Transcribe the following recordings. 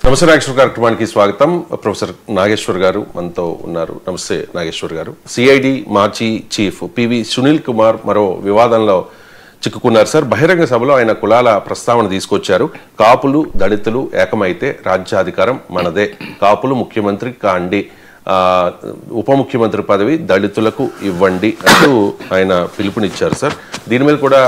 నమస్తే నాగేశ్వర్ కార్యక్రమానికి స్వాగతం. ప్రొఫెసర్ నాగేశ్వర్ గారు మనతో ఉన్నారు. నమస్తే నాగేశ్వర్ గారు. సిఐడి మాజీ చీఫ్ పివి సునీల్ కుమార్ మరో వివాదంలో చిక్కుకున్నారు సార్. బహిరంగ సభలో ఆయన కులాల ప్రస్తావన తీసుకొచ్చారు. కాపులు దళితులు ఏకమైతే రాజ్యాధికారం మనదే, కాపులు ముఖ్యమంత్రి కాండి, ఉప ముఖ్యమంత్రి పదవి దళితులకు ఇవ్వండి అంటూ ఆయన పిలుపునిచ్చారు సార్. దీని మీద కూడా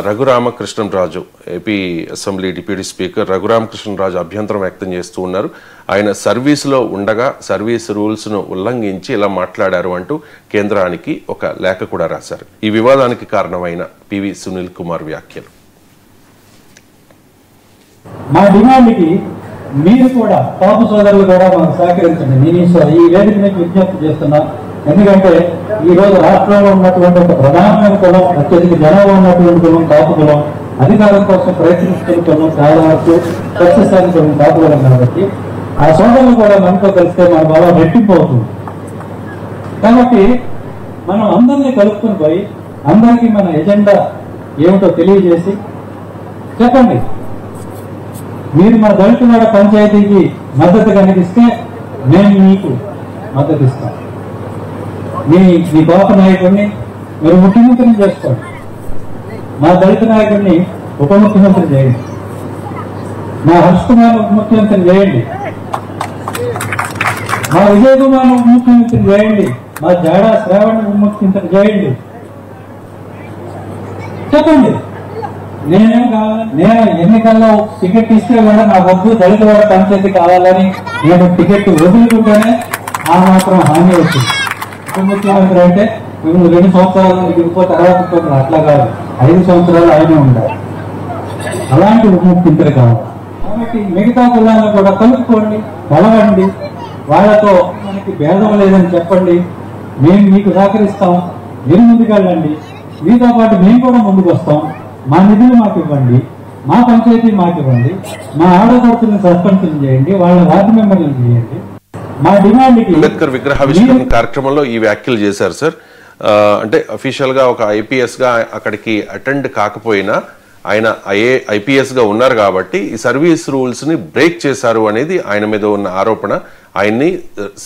Raghuramakrishnaraju AP assembly deputy speaker Raghuramakrishnaraju అభ్యంతరం వ్యక్తం చేస్తూ ఉన్నారు. ఆయన సర్వీసులో ఉండగా సర్వీస్ రూల్స్ను ఉల్లంఘించి ఇలా మాట్లాడారు అంటూ కేంద్రానికి ఒక లేఖ కూడా రాశారు. ఈ వివాదానికి కారణమైన పివి సునీల్ కుమార్ వ్యాఖ్యలు. మా డిమాండ్కి మీరు కూడా కాపు సోదరులు కూడా మాకు సహకరించండి. నేను ఈ వేదిక నుంచి విజ్ఞప్తి చేస్తున్నా. ఎందుకంటే ఈ రోజు రాష్ట్రంలో ఉన్నటువంటి ఒక ప్రధానమైన కులం, అత్యధిక జనాభా ఉన్నటువంటి కులం కాపు కులం, అధికారం కోసం ప్రయత్నిస్తున్న కులం, చాలా వరకు సక్సెస్ అయిన కులం కాపు కులం. కాబట్టి ఆ సోదరులు కూడా మనతో కలిస్తే మన బలం రెట్టింపు అవుతుంది. కాబట్టి మనం అందరినీ కలుపుకొని పోయి అందరికీ మన ఎజెండా ఏమిటో తెలియజేసి చెప్పండి. మీరు మా దళితుల పంచాయతీకి మద్దతు కనిపిస్తే మేము మీకు మద్దతు ఇస్తాం. మీ కోప నాయకుడిని మీరు ముఖ్యమంత్రిని చేసుకోండి. మా దళిత నాయకుడిని ఉప ముఖ్యమంత్రి చేయండి. మా హర్ష్ కుమార్ ఉప ముఖ్యమంత్రిని చేయండి. మా విజయ్ కుమార్ ఉప ముఖ్యమంత్రిని చేయండి. మా జాడా శ్రావణ్ ఉప ముఖ్యమంత్రి చేయండి. చెప్పండి. నేనేం కావాలి, నేను ఎన్నికల్లో టికెట్ ఇస్తే కూడా నా వద్దు దళిత వాడ పంచాయతీ కావాలని నేను టికెట్ వదులుకుంటేనే ఆ మాత్రం హామీ వచ్చింది. ఉప ముఖ్యమంత్రి అంటే మేము 2 సంవత్సరాలు దిగిపోతే తర్వాత అట్లా కాదు, 5 సంవత్సరాలు ఆయనే ఉండాలి. అలాంటి ఉప ముఖ్యమంత్రి కావాలి. కాబట్టి మిగతా కులాలను కూడా కలుపుకోండి, కలవండి, వాళ్ళతో మనకి భేదం లేదని చెప్పండి. మేము మీకు సహకరిస్తాం, మీరు ముందుకెళ్ళండి, మీతో పాటు మేము కూడా ముందుకు వస్తాం. మా నిధులు మాకు ఇవ్వండి, మా పంచాయతీ మాకు ఇవ్వండి, మా ఆడపడుతున్న సర్పంచులు చేయండి, వాళ్ళ వార్డు మెంబర్లను చేయండి. మా డిమాండ్ అంబేద్కర్ విగ్రహావిష్కరణ కార్యక్రమంలో ఈ వ్యాఖ్యలు చేశారు సార్. అంటే అఫీషియల్ గా ఒక ఐపీఎస్ గా అక్కడికి అటెండ్ కాకపోయినా ఆయన ఐపీఎస్ గా ఉన్నారు కాబట్టి ఈ సర్వీస్ రూల్స్ ని బ్రేక్ చేశారు అనేది ఆయన మీద ఉన్న ఆరోపణ. ఆయన్ని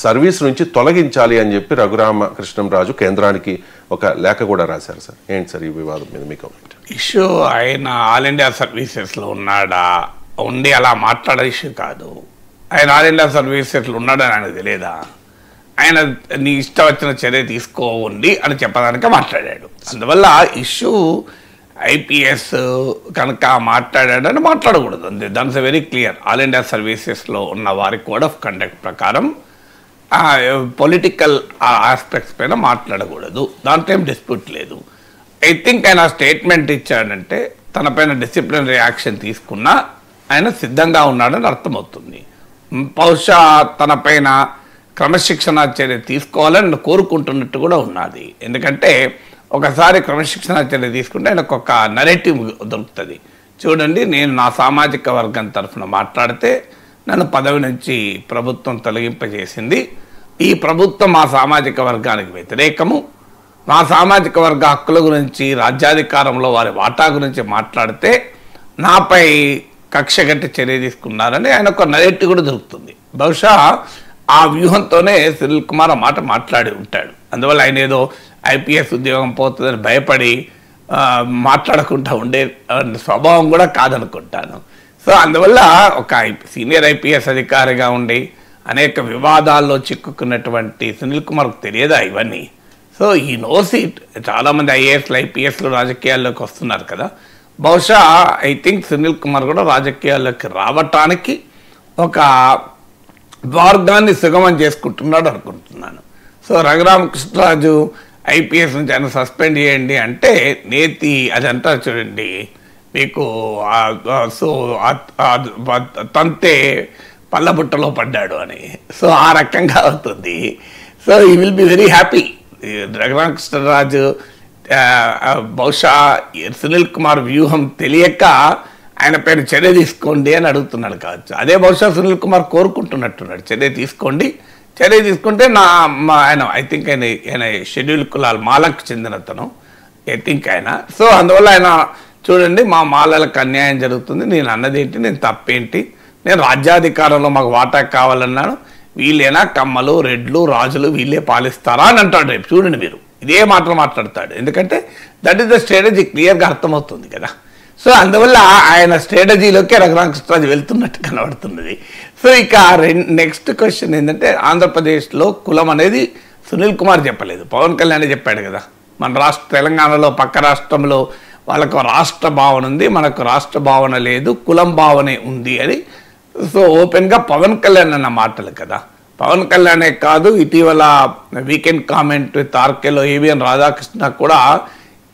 సర్వీస్ నుంచి తొలగించాలి అని చెప్పి రఘురామకృష్ణరాజు కేంద్రానికి ఒక లేఖ కూడా రాశారు సార్. ఏంటి సార్ ఈ వివాదం మీద మీ కామెంట్? ఇష్యూ ఆయన ఆల్ ఇండియా సర్వీసెస్లో ఉన్నాడా, ఉండి అలా మాట్లాడే ఇష్యూ కాదు. ఆయన ఆల్ ఇండియా సర్వీసెస్లో ఉన్నాడని ఆయనకు తెలియదా? ఆయన నీ ఇష్టం వచ్చిన చర్య తీసుకోండి అని చెప్పడానికే మాట్లాడాడు. అందువల్ల ఇష్యూ ఐపీఎస్ కనుక మాట్లాడాడని మాట్లాడకూడదు. అంతే, that's very clear. All India సర్వీసెస్లో ఉన్న వారి కోడ్ ఆఫ్ కండక్ట్ ప్రకారం పొలిటికల్ ఆస్పెక్ట్స్ పైన మాట్లాడకూడదు. దాంట్లో ఏం డిస్ప్యూట్ లేదు. ఐ థింక్ ఆయన స్టేట్మెంట్ ఇచ్చాడంటే తన పైన డిసిప్లినరీ యాక్షన్ తీసుకున్నా ఆయన సిద్ధంగా ఉన్నాడని అర్థమవుతుంది. బహుశా తన పైన క్రమశిక్షణ చర్య తీసుకోవాలని కోరుకుంటున్నట్టు కూడా ఉన్నది. ఎందుకంటే ఒకసారి క్రమశిక్షణ చర్య తీసుకుంటే ఆయనకు ఒక నరేటివ్ దొరుకుతుంది. చూడండి, నేను నా సామాజిక వర్గం తరఫున మాట్లాడితే నన్ను పదవి నుంచి ప్రభుత్వం తొలగింపజేసింది. ఈ ప్రభుత్వం మా సామాజిక వర్గానికి వ్యతిరేకము. మా సామాజిక వర్గ హక్కుల గురించి, రాజ్యాధికారంలో వారి వాటా గురించి మాట్లాడితే నాపై కక్షగట్టి చర్య తీసుకున్నారని ఆయన ఒక నరేటివ్ కూడా దొరుకుతుంది. బహుశా ఆ వ్యూహంతోనే సునీల్ కుమార్ ఆ మాట మాట్లాడి ఉంటాడు. అందువల్ల ఆయన ఏదో ఐపీఎస్ ఉద్యోగం పోతుందని భయపడి మాట్లాడకుండా ఉండే స్వభావం కూడా కాదనుకుంటాను. సో అందువల్ల ఒక సీనియర్ ఐపీఎస్ అధికారిగా ఉండి అనేక వివాదాల్లో చిక్కుకున్నటువంటి సునీల్ కుమార్కు తెలియదా ఇవన్నీ? సో ఈ నోస్ ఇట్. చాలామంది ఐఏఎస్లు ఐపీఎస్లు రాజకీయాల్లోకి వస్తున్నారు కదా. బహుశా ఐ థింక్ సునీల్ కుమార్ కూడా రాజకీయాల్లోకి రావటానికి ఒక మార్గాన్ని సుగమం చేసుకుంటున్నాడు అనుకుంటున్నాను. సో రఘురామకృష్ణరాజు ఐపీఎస్ నుంచి ఆయన సస్పెండ్ చేయండి అంటే నేతి అదంతా చూడండి మీకు. సో తంతే పల్లబుట్టలో పడ్డాడు అని. సో ఆ రకంగా అవుతుంది. So we will be very happy. Raghuramakrishnaraju బహుశా సునీల్ కుమార్ వ్యూహం తెలియక ఆయన పేరు చర్య తీసుకోండి అని అడుగుతున్నాడు కావచ్చు. అదే బహుశా సునీల్ కుమార్ కోరుకుంటున్నట్టున్నాడు, చర్య తీసుకోండి. చర్య తీసుకుంటే ఆయన ఐ థింక్ ఆయన షెడ్యూల్ కులాలు మాలకు చెందినతను ఐ థింక్ ఆయన. సో అందువల్ల ఆయన చూడండి, మా మాలలకు అన్యాయం జరుగుతుంది, నేను అన్నదేంటి, నేను తప్పేంటి, నేను రాజ్యాధికారంలో మాకు వాటా కావాలన్నాను, వీళ్ళేనా కమ్మలు రెడ్లు రాజులు వీళ్ళే పాలిస్తారా అని అంటాడు రేపు. చూడండి మీరు, ఇదే మాటలు మాట్లాడతాడు. ఎందుకంటే దట్ ఈస్ ద స్ట్రాటజీ, క్లియర్గా అర్థమవుతుంది కదా. సో అందువల్ల ఆయన స్ట్రాటజీలోకి రఘురామకృష్ణరాజు వెళ్తున్నట్టు కనబడుతున్నది. సో ఇక నెక్స్ట్ క్వశ్చన్ ఏంటంటే, ఆంధ్రప్రదేశ్లో కులం అనేది సునీల్ కుమార్ చెప్పలేదు, పవన్ కళ్యాణ్ చెప్పాడు కదా. మన తెలంగాణలో పక్క రాష్ట్రంలో వాళ్ళకు రాష్ట్ర భావన ఉంది, మనకు రాష్ట్ర భావన లేదు, కులం భావనే ఉంది అని. సో ఓపెన్గా పవన్ కళ్యాణ్ అన్న మాటలు కదా. పవన్ కళ్యాణే కాదు, ఇటీవల వీకెండ్ కామెంట్ విత్ ఆర్కేలో ఏవిఎన్ రాధాకృష్ణ కూడా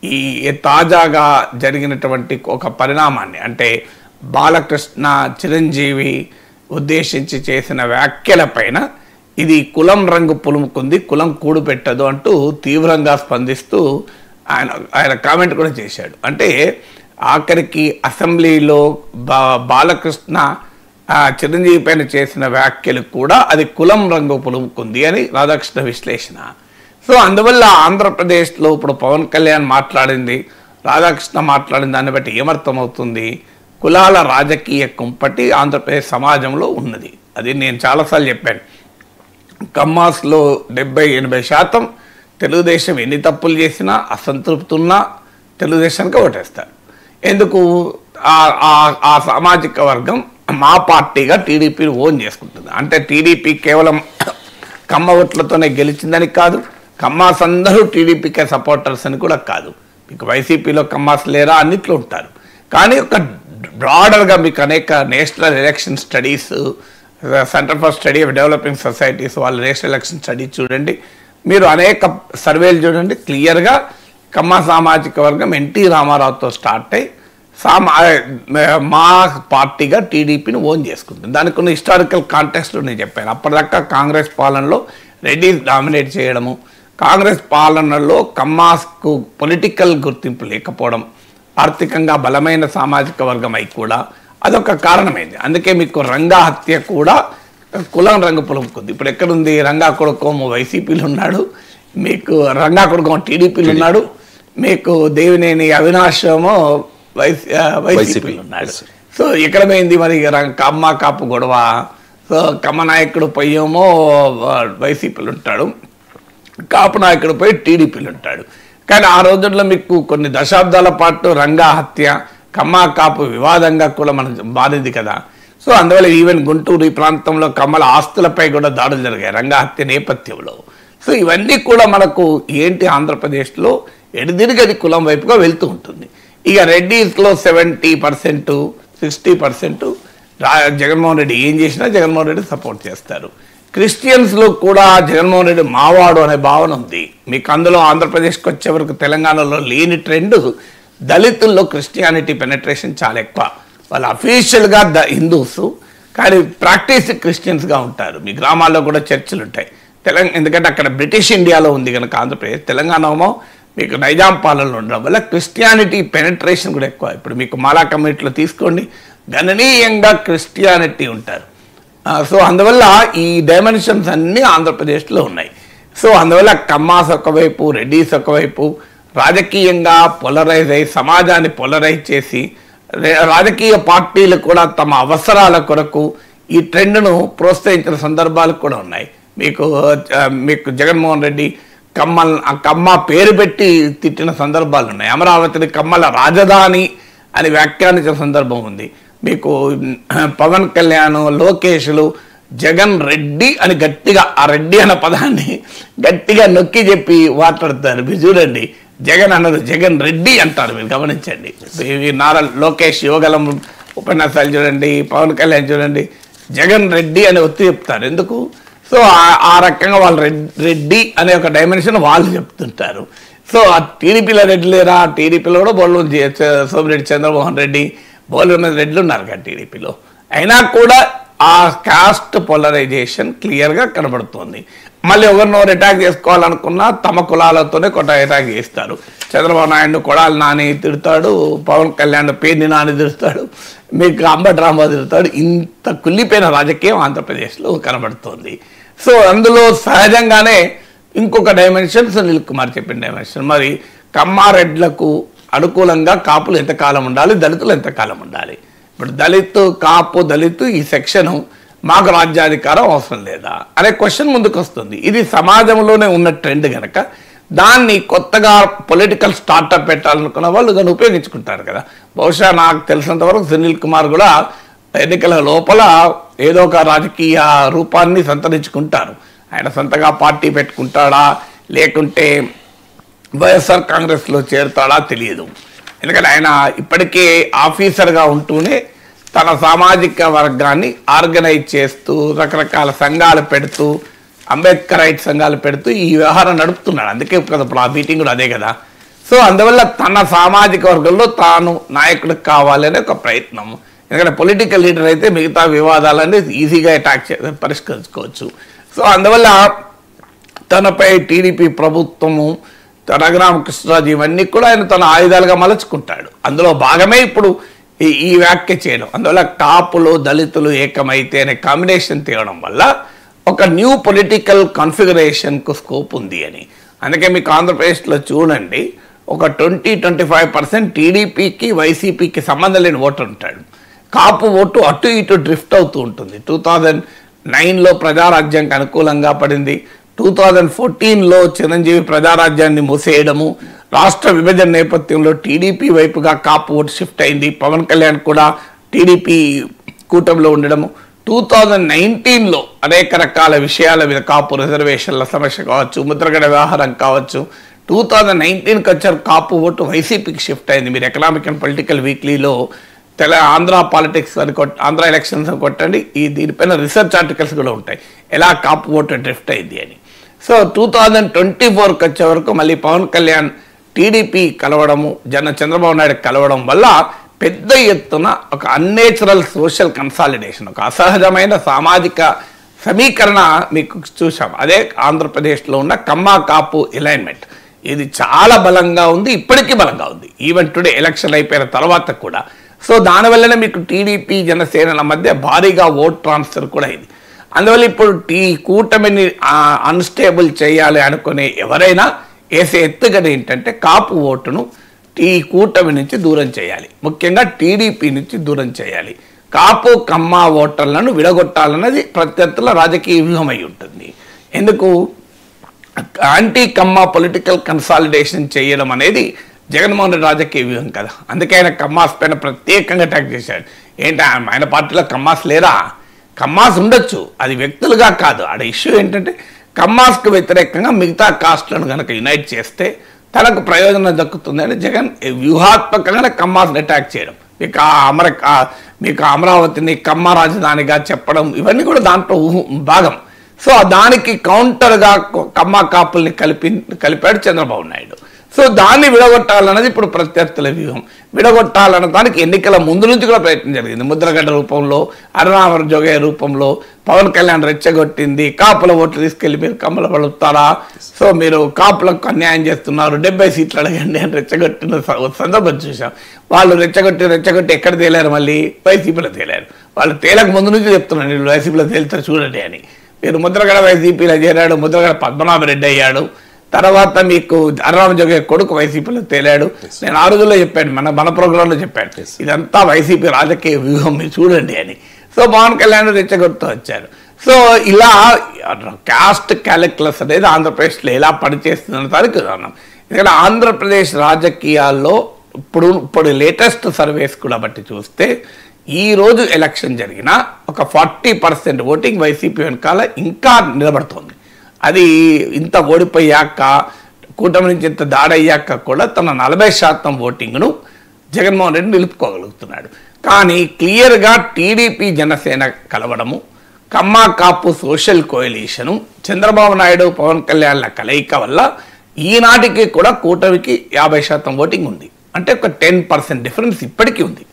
ఈ తాజాగా జరిగినటువంటి ఒక పరిణామాన్ని, అంటే బాలకృష్ణ చిరంజీవి ఉద్దేశించి చేసిన వ్యాఖ్యల పైన ఇది కులం రంగు పులుముకుంది, కులం కూడు పెట్టదు అంటూ తీవ్రంగా స్పందిస్తూ ఆయన కామెంట్ కూడా చేశాడు. అంటే ఆఖరికి అసెంబ్లీలో బాలకృష్ణ చిరంజీవి పైన చేసిన వ్యాఖ్యలు కూడా అది కులం రంగు పులుముకుంది అని రాధాకృష్ణ విశ్లేషణ. సో అందువల్ల ఆంధ్రప్రదేశ్లో ఇప్పుడు పవన్ కళ్యాణ్ మాట్లాడింది, రాధాకృష్ణ మాట్లాడిన దాన్ని బట్టి ఏమర్థమవుతుంది, కులాల రాజకీయ కుంపటి ఆంధ్రప్రదేశ్ సమాజంలో ఉన్నది. అది నేను చాలాసార్లు చెప్పాను. కమ్మాస్లో 70-80% తెలుగుదేశం ఎన్ని తప్పులు చేసినా అసంతృప్తి ఉన్నా తెలుగుదేశానికి ఓటేస్తారు. ఎందుకు? ఆ సామాజిక వర్గం మా పార్టీగా టీడీపీని ఓన్ చేసుకుంటుంది. అంటే టీడీపీ కేవలం కమ్మ ఓట్లతోనే గెలిచిందని కాదు, కమ్మాస్ అందరూ టీడీపీకే సపోర్టర్స్ అని కూడా కాదు. మీకు వైసీపీలో కమ్మాస్ లేరా, అన్నిట్లో ఉంటారు. కానీ ఒక బ్రాడర్గా మీకు అనేక national election studies, centre for study of developing societies వాళ్ళ నేషనల్ ఎలక్షన్ స్టడీ చూడండి, మీరు అనేక సర్వేలు చూడండి, క్లియర్గా కమ్మ సామాజిక వర్గం ఎన్టీ రామారావుతో స్టార్ట్ అయ్యి మా పార్టీగా టీడీపీని ఓన్ చేసుకుంటుంది. దానికి కొన్ని హిస్టారికల్ కాంటెక్స్లో నేను చెప్పాను. అప్పటిదాకా కాంగ్రెస్ పాలనలో రెడ్డి డామినేట్ చేయడము, కాంగ్రెస్ పాలనలో కమ్మాస్కు పొలిటికల్ గుర్తింపు లేకపోవడం, ఆర్థికంగా బలమైన సామాజిక వర్గం అయి కూడా అదొక కారణమైంది. అందుకే మీకు రంగా హత్య కూడా కులం రంగు పులుముకుంది. ఇప్పుడు ఎక్కడుంది? రంగా కొడుకోమో వైసీపీలో ఉన్నాడు, మీకు రంగా కొడుకోమో టీడీపీలో ఉన్నాడు, మీకు దేవినేని అవినాశమో వైసీపీలో ఉన్నాడు. సో ఇక్కడ పోయింది మరి కమ్మ కాపు గొడవ. సో కమ్మ నాయకుడు పోయేమో వైసీపీలో ఉంటాడు, కాపు నాయకుడు పోయి టీడీపీలో ఉంటాడు. కానీ ఆ రోజుల్లో మీకు కొన్ని దశాబ్దాల పాటు రంగా హత్య కమ్మ కాపు వివాదంగా కూడా మనం మారింది కదా. సో అందువల్ల ఈవెన్ గుంటూరు ఈ ప్రాంతంలో కమ్మల ఆస్తులపై కూడా దాడులు జరిగాయి రంగా హత్య నేపథ్యంలో. సో ఇవన్నీ కూడా మనకు ఏంటి, ఆంధ్రప్రదేశ్లో ఎడిదిరిగి అది కులం వైపుగా వెళ్తూ ఉంటుంది. ఇక రెడ్డిస్లో 70%, 60% జగన్మోహన్ రెడ్డి ఏం చేసినా జగన్మోహన్ రెడ్డి సపోర్ట్ చేస్తారు. క్రిస్టియన్స్లో కూడా జగన్మోహన్ రెడ్డి మావాడు అనే భావన ఉంది మీకు. అందులో ఆంధ్రప్రదేశ్కి వచ్చే వరకు తెలంగాణలో లేని ట్రెండ్, దళితుల్లో క్రిస్టియానిటీ పెనట్రేషన్ చాలా ఎక్కువ. వాళ్ళు అఫీషియల్గా హిందూస్ కానీ ప్రాక్టీస్ క్రిస్టియన్స్గా ఉంటారు. మీ గ్రామాల్లో కూడా చర్చిలు ఉంటాయి. ఎందుకంటే అక్కడ బ్రిటిష్ ఇండియాలో ఉంది కనుక ఆంధ్రప్రదేశ్, తెలంగాణలో మీకు నైజాం పాలనలో ఉండడం వల్ల క్రిస్టియానిటీ పెనట్రేషన్ కూడా ఎక్కువ. ఇప్పుడు మీకు మాలా కమ్యూనిటీలో తీసుకోండి, గణనీయంగా క్రిస్టియానిటీ ఉంటారు. సో అందువల్ల ఈ డైమెన్షన్స్ అన్నీ ఆంధ్రప్రదేశ్లో ఉన్నాయి. సో అందువల్ల కమ్మాస్ ఒకవైపు, రెడ్డిస్ ఒకవైపు రాజకీయంగా పొలరైజ్ అయ్యి సమాజాన్ని పొలరైజ్ చేసి రాజకీయ పార్టీలు కూడా తమ అవసరాల కొరకు ఈ ట్రెండ్ను ప్రోత్సహించిన సందర్భాలు కూడా ఉన్నాయి. మీకు జగన్మోహన్ రెడ్డి కమ్మ పేరు పెట్టి తిట్టిన సందర్భాలు ఉన్నాయి. అమరావతిని కమ్మల రాజధాని అని వ్యాఖ్యానించిన సందర్భం ఉంది. మీకు పవన్ కళ్యాణ్, లోకేష్లు జగన్ రెడ్డి అని గట్టిగా ఆ రెడ్డి అన్న పదాన్ని గట్టిగా నొక్కి చెప్పి మాట్లాడతారు. మీరు చూడండి, జగన్ అన్నది జగన్ రెడ్డి అంటారు. మీరు గమనించండి. నారా లోకేష్ యువగలం ఉపన్యాసాలు చూడండి, పవన్ కళ్యాణ్ చూడండి, జగన్ రెడ్డి అని ఒత్తి చెప్తారు. ఎందుకు? సో ఆ రకంగా వాళ్ళు రెడ్డి అనే ఒక డైమెన్షన్ వాళ్ళు చెప్తుంటారు. సో ఆ టీడీపీలో రెడ్డి లేరా? టీడీపీలో కూడా బోళ్ళు సోమిరెడ్డి చంద్రమోహన్ రెడ్డి బోళ్ళు మీద రెడ్లు ఉన్నారు కదా టీడీపీలో. అయినా కూడా ఆ కాస్ట్ పోలరైజేషన్ క్లియర్గా కనబడుతుంది. మళ్ళీ ఎవరినోరు అటాక్ చేసుకోవాలనుకున్నా తమ కులాలతోనే అటాక్ చేస్తారు. చంద్రబాబు నాయుడు కొడాలి నాని తిడతాడు, పవన్ కళ్యాణ్ పేర్ని నాని తిడతాడు, మీకు అంబటి రాంబాబు తిడతాడు. ఇంత కుళ్ళిపోయిన రాజకీయం ఆంధ్రప్రదేశ్లో కనబడుతుంది. సో అందులో సహజంగానే ఇంకొక డైమెన్షన్ సునీల్ కుమార్ చెప్పిన డైమెన్షన్, మరి కమ్మారెడ్లకు అనుకూలంగా కాపులు ఎంతకాలం ఉండాలి, దళితులు ఎంతకాలం ఉండాలి. ఇప్పుడు దళిత్ కాపు దళిత్ ఈ సెక్షన్ మాకు రాజ్యాధికారం అవసరం లేదా అనే క్వశ్చన్ ముందుకు వస్తుంది. ఇది సమాజంలోనే ఉన్న ట్రెండ్ కనుక దాన్ని కొత్తగా పొలిటికల్ స్టార్టప్ పెట్టాలనుకున్న వాళ్ళు దాన్ని ఉపయోగించుకుంటారు కదా. బహుశా నాకు తెలిసినంత వరకు సునీల్ కుమార్ కూడా ఎన్నికల లోపల ఏదో ఒక రాజకీయ రూపాన్ని సంతరించుకుంటారు. ఆయన సొంతగా పార్టీ పెట్టుకుంటాడా లేకుంటే వైఎస్ఆర్ కాంగ్రెస్లో చేరుతాడా తెలియదు. ఎందుకంటే ఆయన ఇప్పటికే ఆఫీసర్గా ఉంటూనే తన సామాజిక వర్గాన్ని ఆర్గనైజ్ చేస్తూ రకరకాల సంఘాలు పెడుతూ అంబేద్కర్ రైట్ సంఘాలు పెడుతూ ఈ వ్యవహారం నడుపుతున్నాడు. అందుకే కదా ఇప్పుడు ఆ మీటింగ్ కూడా అదే కదా. సో అందువల్ల తన సామాజిక వర్గంలో తాను నాయకుడికి కావాలనే ఒక ప్రయత్నం. ఎందుకంటే పొలిటికల్ లీడర్ అయితే మిగతా వివాదాలన్నీ ఈజీగా అటాక్ పరిష్కరించుకోవచ్చు. సో అందువల్ల తనపై టీడీపీ ప్రభుత్వము రఘురామకృష్ణరాజు ఇవన్నీ కూడా ఆయన తన ఆయుధాలుగా మలుచుకుంటాడు. అందులో భాగమే ఇప్పుడు ఈ వ్యాఖ్య చేయడం. అందువల్ల కాపులు దళితులు ఏకమైతే అనే కాంబినేషన్ తేవడం వల్ల ఒక న్యూ పొలిటికల్ కాన్ఫిగరేషన్కు స్కోప్ ఉంది అని. అందుకే మీకు ఆంధ్రప్రదేశ్లో చూడండి ఒక 20-25% టీడీపీకి వైసీపీకి సంబంధం లేని ఓటు ఉంటాడు. కాపు ఓటు అటు ఇటు డ్రిఫ్ట్ అవుతూ ఉంటుంది. 2009లో ప్రజారాజ్యానికి అనుకూలంగా పడింది. 2014లో చిరంజీవి ప్రజారాజ్యాన్ని మూసేయడము, రాష్ట్ర విభజన నేపథ్యంలో టీడీపీ వైపుగా కాపు ఓటు షిఫ్ట్ అయింది. పవన్ కళ్యాణ్ కూడా టీడీపీ కూటమిలో ఉండడము. 2019లో అనేక రకాల విషయాల మీద కాపు రిజర్వేషన్ల సమస్య కావచ్చు, ముద్రగడ వ్యవహారం కావచ్చు, 2019కి వచ్చారు కాపు ఓటు వైసీపీకి షిఫ్ట్ అయింది. మీరు ఎకనామిక్ అండ్ పొలిటికల్ వీక్లీలో ఆంధ్ర పాలిటిక్స్ అని ఆంధ్ర ఎలక్షన్స్ అని కొట్టండి, దీనిపైన రీసెర్చ్ ఆర్టికల్స్ కూడా ఉంటాయి ఎలా కాపు ఓటు డ్రిఫ్ట్ అయింది అని. సో 2024కి వచ్చే వరకు మళ్ళీ పవన్ కళ్యాణ్ టీడీపీ కలవడము, చంద్రబాబు నాయుడు కలవడం వల్ల పెద్ద ఎత్తున ఒక అన్నేచురల్ సోషల్ కన్సాలిడేషన్, ఒక అసహజమైన సామాజిక సమీకరణ మీకు చూసాం. అదే ఆంధ్రప్రదేశ్లో ఉన్న కమ్మా కాపు అలైన్మెంట్. ఇది చాలా బలంగా ఉంది, ఇప్పటికీ బలంగా ఉంది, ఈవెన్ టుడే ఎలక్షన్ అయిపోయిన తర్వాత కూడా. సో దానివల్లనే మీకు టీడీపీ జనసేనల మధ్య భారీగా ఓట్ ట్రాన్స్ఫర్ కూడా అయింది. అందువల్ల ఇప్పుడు కూటమిని అన్స్టేబుల్ చేయాలి అనుకునే ఎవరైనా వేసే ఎత్తుగడ ఏంటంటే కాపు ఓటును ఈ కూటమి నుంచి దూరం చేయాలి, ముఖ్యంగా టీడీపీ నుంచి దూరం చేయాలి. కాపు కమ్మ ఓటర్లను విడగొట్టాలన్నది ప్రత్యర్థుల రాజకీయ వ్యూహం అయి ఉంటుంది. ఎందుకు యాంటీ కమ్మ పొలిటికల్ కన్సాలిడేషన్ చేయడం అనేది జగన్మోహన్ రెడ్డి రాజకీయ వ్యూహం కదా. అందుకే ఆయన కమ్మాస్ పైన ప్రత్యేకంగా అటాక్ చేశాడు. ఏంటి ఆయన పార్టీలో కమ్మాస్ లేరా? కమ్మాస్ ఉండొచ్చు, అది వ్యక్తులుగా కాదు. ఆడ ఇష్యూ ఏంటంటే కమ్మాస్కు వ్యతిరేకంగా మిగతా కాస్ట్లను కనుక యునైట్ చేస్తే తనకు ప్రయోజనం దక్కుతుందని జగన్ వ్యూహాత్మకంగా కమ్మాస్ని అటాక్ చేయడం, మీకు అమరావతిని కమ్మ రాజధానిగా చెప్పడం, ఇవన్నీ కూడా దాంట్లో భాగం. సో దానికి కౌంటర్గా కమ్మ కాపుల్ని కలిపాడు చంద్రబాబు నాయుడు. సో దాన్ని విడగొట్టాలన్నది ఇప్పుడు ప్రత్యర్థుల వ్యూహం. విడగొట్టాలన్న దానికి ఎన్నికల ముందు నుంచి కూడా ప్రయత్నం జరిగింది. ముద్రగడ్డ రూపంలో, అరుణామర జోగయ్య రూపంలో పవన్ కళ్యాణ్ రెచ్చగొట్టింది. కాపుల ఓట్లు తీసుకెళ్లి మీరు కమ్మల పడుతారా, సో మీరు కాపులకు అన్యాయం చేస్తున్నారు, 70 సీట్లు అడగండి అని రెచ్చగొట్టిన సందర్భం చూసాం. వాళ్ళు రెచ్చగొట్టి ఎక్కడ తేలారు? మళ్ళీ వైసీపీలో తేలారు. వాళ్ళు తేలక ముందు నుంచి చెప్తున్నారు నేను వైసీపీలో తేలుతారు చూడండి అని. మీరు ముద్రగడ వైసీపీలో చేరాడు, ముద్రగడ పద్మనాభరెడ్డి అయ్యాడు. తర్వాత మీకు అరుణామర జోగయ్య కొడుకు వైసీపీలో తేలాడు. నేను ఆ రోజుల్లో చెప్పాను, మన ప్రోగ్రాంలో చెప్పాను, ఇదంతా వైసీపీ రాజకీయ వ్యూహం మీరు చూడండి అని. సో పవన్ కళ్యాణ్ రెచ్చగొడుతూ వచ్చారు. సో ఇలా కాస్ట్ క్యాలిక్యులస్ అనేది ఆంధ్రప్రదేశ్లో ఎలా పనిచేస్తుందని దానికి ఉదాహరణ. ఎందుకంటే ఆంధ్రప్రదేశ్ రాజకీయాల్లో ఇప్పుడు లేటెస్ట్ సర్వేస్ కూడా బట్టి చూస్తే ఈ రోజు ఎలక్షన్ జరిగిన ఒక 40% ఓటింగ్ వైసీపీ వెనకాల ఇంకా నిలబడుతోంది. అది ఇంత ఓడిపోయాక, కూటమి నుంచి ఇంత దాడయ్యాక కూడా తన 40% ఓటింగ్ను జగన్మోహన్ రెడ్డి నిలుపుకోగలుగుతున్నాడు. కానీ క్లియర్గా టీడీపీ జనసేన కలవడము, కమ్మా కాపు సోషల్ కోయలీషను, చంద్రబాబు నాయుడు పవన్ కళ్యాణ్ల కలయిక వల్ల ఈనాటికి కూడా కూటమికి 50% ఓటింగ్ ఉంది. అంటే ఒక 10% డిఫరెన్స్ ఇప్పటికీ ఉంది.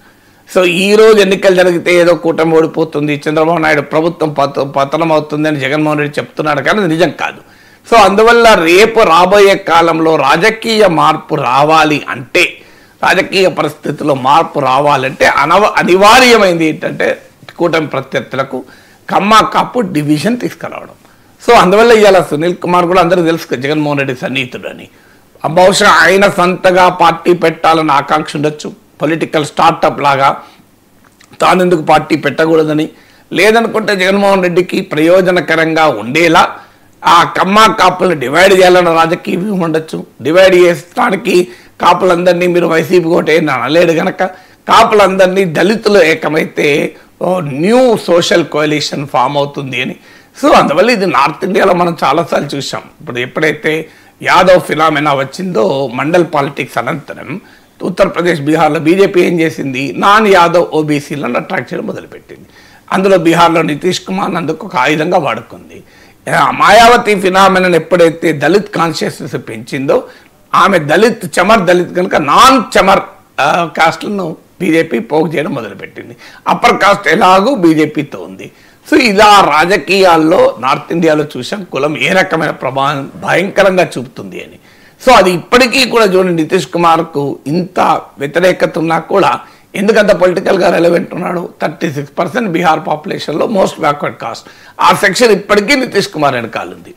సో ఈ రోజు ఎన్నికలు జరిగితే ఏదో కూటమి ఓడిపోతుంది, చంద్రబాబు నాయుడు ప్రభుత్వం పతనం అవుతుంది అని జగన్మోహన్ రెడ్డి చెప్తున్నాడు, కానీ అది నిజం కాదు. సో అందువల్ల రేపు రాబోయే కాలంలో రాజకీయ మార్పు రావాలి అంటే, రాజకీయ పరిస్థితుల్లో మార్పు రావాలంటే అనివార్యమైంది ఏంటంటే కూటమి ప్రత్యర్థులకు కమ్మా కాపు డివిజన్ తీసుకురావడం. సో అందువల్ల ఇవాళ సునీల్ కుమార్ కూడా అందరూ తెలుసు జగన్మోహన్ రెడ్డి సన్నిహితుడు అని. బహుశా ఆయన సొంతగా పార్టీ పెట్టాలని ఆకాంక్ష ఉండొచ్చు, పొలిటికల్ స్టార్టప్ లాగా. తాను ఎందుకు పార్టీ పెట్టకూడదని, లేదనుకుంటే జగన్మోహన్ రెడ్డికి ప్రయోజనకరంగా ఉండేలా ఆ కమ్మ కాపులను డివైడ్ చేయాలన్న రాజకీయ వ్యూహం ఉండొచ్చు. డివైడ్ చేస్తానికి కాపులందరినీ మీరు వైసీపీ కోటే అనలేడు గనక కాపులందరినీ దళితులు ఏకమైతే న్యూ సోషల్ కోalition ఫామ్ అవుతుంది అని. సో అందువల్ల ఇది నార్త్ ఇండియాలో మనం చాలాసార్లు చూసాం. ఇప్పుడు ఎప్పుడైతే యాదవ్ ఫినామినా వచ్చిందో మండల్ పాలిటిక్స్ అనంతరం ఉత్తరప్రదేశ్, బీహార్లో బీజేపీ ఏం చేసింది, నాన్ యాదవ్ ఓబీసీలను అట్రాక్ట్ చేయడం మొదలుపెట్టింది. అందులో బీహార్లో నితీష్ కుమార్ అందుకు ఒక ఆయుధంగా వాడుకుంది. మాయావతి ఫినామినా ఎప్పుడైతే దళిత్ కాన్షియస్నెస్ పెంచిందో ఆమె చమర్ దళిత్ కనుక నాన్ చమర్ కాస్ట్లను బీజేపీ పోగు చేయడం మొదలుపెట్టింది. అప్పర్ కాస్ట్ ఎలాగూ బీజేపీతో ఉంది. సో ఇలా రాజకీయాల్లో నార్త్ ఇండియాలో చూసాం కులం ఏ రకమైన ప్రభావం భయంకరంగా చూపుతుంది అని. సో అది ఇప్పటికీ కూడా చూడండి, నితీష్ కుమార్కు ఇంత వ్యతిరేకత ఉన్నా కూడా ఎందుకంత పొలిటికల్గా రెలవెంట్ ఉన్నాడు. 36% బీహార్ పాపులేషన్లో మోస్ట్ బ్యాక్వర్డ్ కాస్ట్ ఆ సెక్షన్ ఇప్పటికీ నితీష్ కుమార్ వెనకాలుంది.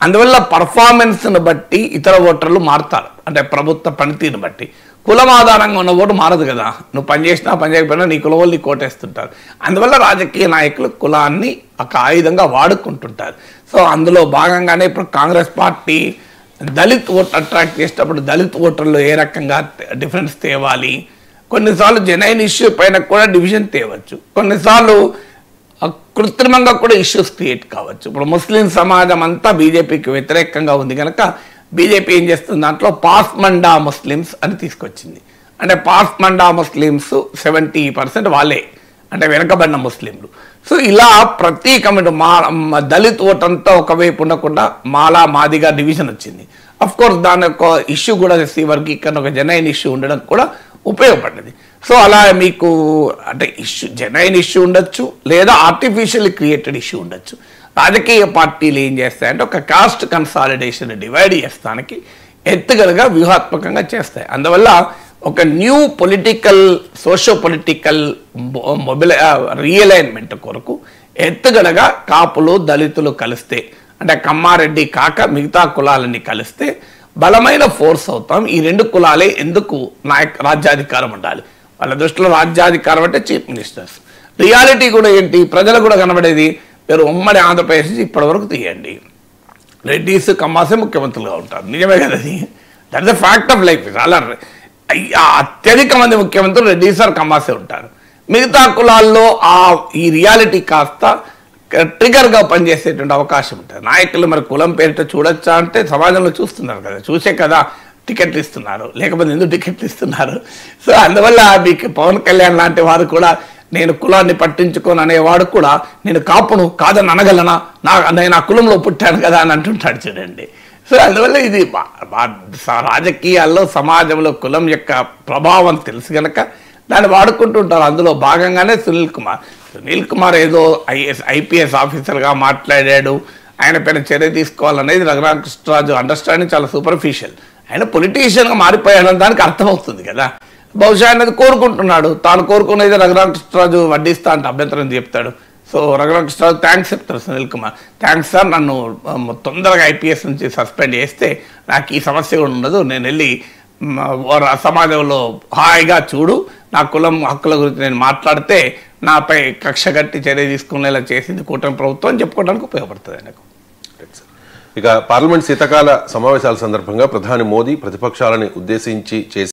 అందువల్ల పర్ఫార్మెన్స్ను బట్టి ఇతర ఓటర్లు మారుతారు, అంటే ప్రభుత్వ పనితీరుని బట్టి. కులం ఆధారంగా ఉన్న ఓటు మారదు కదా, నువ్వు పని చేసినా పని చేయకపోయినా నీ కులం వాళ్ళు కోటేస్తుంటారు. అందువల్ల రాజకీయ నాయకులు కులాన్ని ఒక ఆయుధంగా వాడుకుంటుంటారు. సో అందులో భాగంగానే ఇప్పుడు Congress party Dalit vote attract చేసేటప్పుడు దళిత్ ఓటర్లు ఏ రకంగా డిఫరెన్స్ తేవాలి, కొన్నిసార్లు జెన్యున్ ఇష్యూ పైన కూడా డివిజన్ తేవచ్చు, కొన్నిసార్లు కృత్రిమంగా కూడా ఇష్యూస్ క్రియేట్ కావచ్చు. ఇప్పుడు ముస్లిం సమాజం అంతా బీజేపీకి వ్యతిరేకంగా ఉంది కనుక బీజేపీ ఏం చేస్తుంది, దాంట్లో పాస్మండా ముస్లిమ్స్ అని తీసుకొచ్చింది. అంటే పాస్మండా ముస్లిమ్స్ 70% వాళ్ళే, అంటే వెనకబడిన ముస్లింలు. సో ఇలా ప్రతి కమిటీ దళిత్ ఓట్ అంతా ఒకవైపు ఉండకుండా మాలా మాదిగా డివిజన్ వచ్చింది. అఫ్ కోర్స్ దాని యొక్క ఇష్యూ కూడా వర్గీకరణ ఒక జెన్యున్ ఇష్యూ ఉండడం కూడా ఉపయోగపడ్డది. సో అలా మీకు అంటే జెన్యున్ ఇష్యూ ఉండొచ్చు, లేదా ఆర్టిఫిషియల్లీ క్రియేటెడ్ ఇష్యూ ఉండొచ్చు. రాజకీయ పార్టీలు ఏం చేస్తాయంటే ఒక కాస్ట్ కన్సాలిడేషన్ డివైడ్ చేస్తానికి ఎత్తుగడగా వ్యూహాత్మకంగా చేస్తాయి. అందువల్ల ఒక న్యూ పొలిటికల్ సోషో పొలిటికల్ రియలైన్మెంట్ కొరకు ఎత్తుగడగా కాపులు దళితులు కలిస్తే, అంటే కమ్మారెడ్డి కాక మిగతా కులాలన్నీ కలిస్తే బలమైన ఫోర్స్ అవుతాం. ఈ రెండు కులాలే ఎందుకు రాజ్యాధికారం ఉండాలి, వాళ్ళ దృష్టిలో రాజ్యాధికారం అంటే చీఫ్ మినిస్టర్స్. రియాలిటీ కూడా ఏంటి, ప్రజలకు కూడా కనబడేది, మీరు ఉమ్మడి ఆంధ్రప్రదేశ్ నుంచి ఇప్పటి వరకు తీయండి, రెడ్డిస్ కమ్మాసే ముఖ్యమంత్రులుగా ఉంటారు. నిజమే కదా, అది that is the fact of life. చాలా అత్యధిక మంది ముఖ్యమంత్రులు రెడ్డిస్ ఆర్ కమ్మాసే ఉంటారు. మిగతా కులాల్లో ఈ రియాలిటీ కాస్త ట్రిగర్గా పనిచేసేటువంటి అవకాశం ఉంటుంది. నాయకులు మరి కులం పేరిట చూడొచ్చా అంటే సమాజంలో చూస్తున్నారు కదా, చూసే కదా టికెట్లు ఇస్తున్నారు, లేకపోతే ఎందుకు టికెట్లు ఇస్తున్నారు. సో అందువల్ల మీకు పవన్ కళ్యాణ్ లాంటి వారు కూడా నేను కులాన్ని పట్టించుకోను అనేవాడు కూడా నేను కాపును కాదని అనగలనా, నేను ఆ కులంలో పుట్టాను కదా అని అంటుంటాడు చూడండి. సో అందువల్ల ఇది రాజకీయాల్లో సమాజంలో కులం యొక్క ప్రభావం తెలుసు కనుక దాన్ని వాడుకుంటుంటారు. అందులో భాగంగానే సునీల్ కుమార్ ఏదో ఐపీఎస్ ఆఫీసర్గా మాట్లాడాడు, ఆయన పైన చర్య తీసుకోవాలనేది రఘురామకృష్ణరాజు అండర్స్టాండింగ్ చాలా సూపర్ఫిషియల్. ఆయన పొలిటీషియన్గా మారిపోయాడని దానికి అర్థమవుతుంది కదా. బహుశా అనేది కోరుకుంటున్నాడు, తాను కోరుకునేది రఘురామకృష్ణరాజు వడ్డిస్తా అంటే అభ్యంతరం చెప్తాడు. సో రఘురామకృష్ణరాజు థ్యాంక్స్ చెప్తారు సునీల్ కుమార్, థ్యాంక్స్ సార్, నన్ను తొందరగా ఐపీఎస్ నుంచి సస్పెండ్ చేస్తే నాకు ఈ సమస్య కూడా ఉండదు, నేను వెళ్ళి సమాజంలో హాయిగా చూడు, నా కులం హక్కుల గురించి నేను మాట్లాడితే నాపై కక్ష కట్టి చర్య తీసుకునేలా చేసింది కూటమి ప్రభుత్వం అని చెప్పుకోవడానికి ఉపయోగపడుతుంది ఆయనకు. ఇక పార్లమెంట్ శీతాకాల సమావేశాల సందర్భంగా ప్రధాని మోదీ ప్రతిపక్షాలని ఉద్దేశించి చేసి